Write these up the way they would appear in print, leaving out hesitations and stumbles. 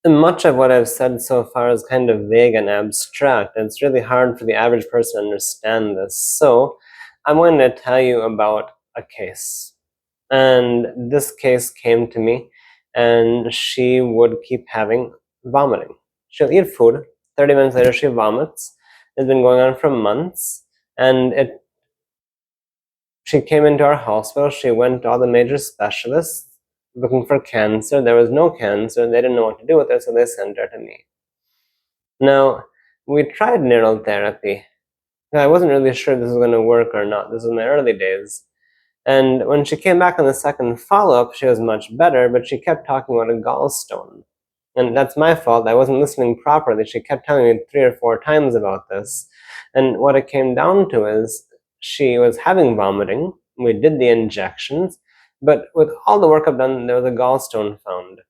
much of what I've said so far is kind of vague and abstract, and it's really hard for the average person to understand this. So I'm going to tell you about a case. And this case came to me, and she would keep having vomiting. She'll eat food, 30 minutes later she vomits. It's been going on for months, and she came into our hospital. She went to all the major specialists looking for cancer. There was no cancer. They didn't know what to do with her, so they sent her to me. Now, we tried neural therapy. I wasn't really sure this was going to work or not. This was in my early days. And when she came back on the second follow-up, she was much better, but she kept talking about a gallstone. And that's my fault. I wasn't listening properly. She kept telling me 3 or 4 times about this. And what it came down to is she was having vomiting. We did the injections, but with all the work I've done, there was a gallstone found.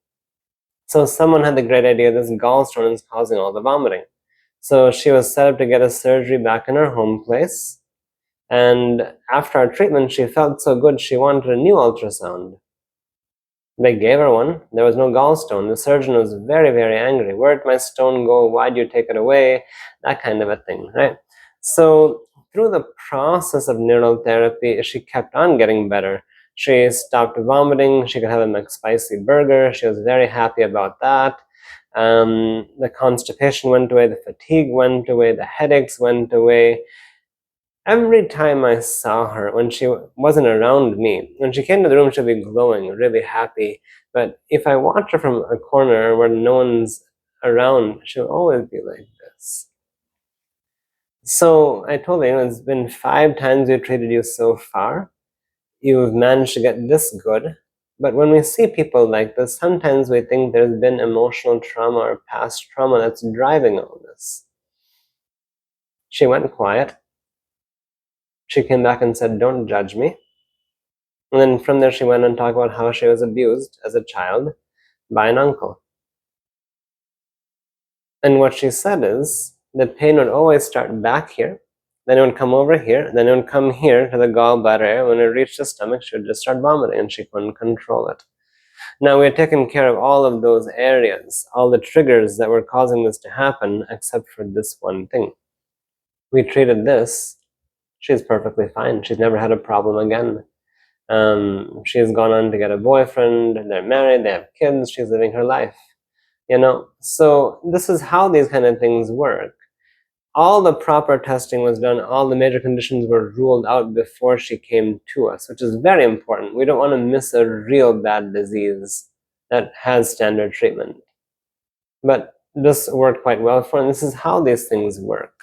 So someone had the great idea this gallstone is causing all the vomiting. So she was set up to get a surgery back in her home place. And after our treatment, she felt so good she wanted a new ultrasound. They gave her one. There was no gallstone. The surgeon was very, very angry. Where'd my stone go? Why'd you take it away? That kind of a thing, right? So through the process of neural therapy, she kept on getting better. She stopped vomiting. She could have a McSpicy burger. She was very happy about that. The constipation went away. The fatigue went away. The headaches went away. Every time I saw her, when she wasn't around me, when she came to the room, she'd be glowing, really happy. But if I watch her from a corner where no one's around, she'll always be like this. So I told her, it's been 5 times we've treated you so far. You've managed to get this good. But when we see people like this, sometimes we think there's been emotional trauma or past trauma that's driving all this. She went quiet. She came back and said, don't judge me. And then from there she went on to talk about how she was abused as a child by an uncle. And what she said is, the pain would always start back here, then it would come over here, then it would come here to the gallbladder area. When it reached the stomach, she would just start vomiting and she couldn't control it. Now we had taken care of all of those areas, all the triggers that were causing this to happen, except for this one thing. We treated this. She's perfectly fine. She's never had a problem again. She's gone on to get a boyfriend, they're married, they have kids, she's living her life. So this is how these kind of things work. All the proper testing was done, all the major conditions were ruled out before she came to us, which is very important. We don't want to miss a real bad disease that has standard treatment. But this worked quite well for her, and this is how these things work.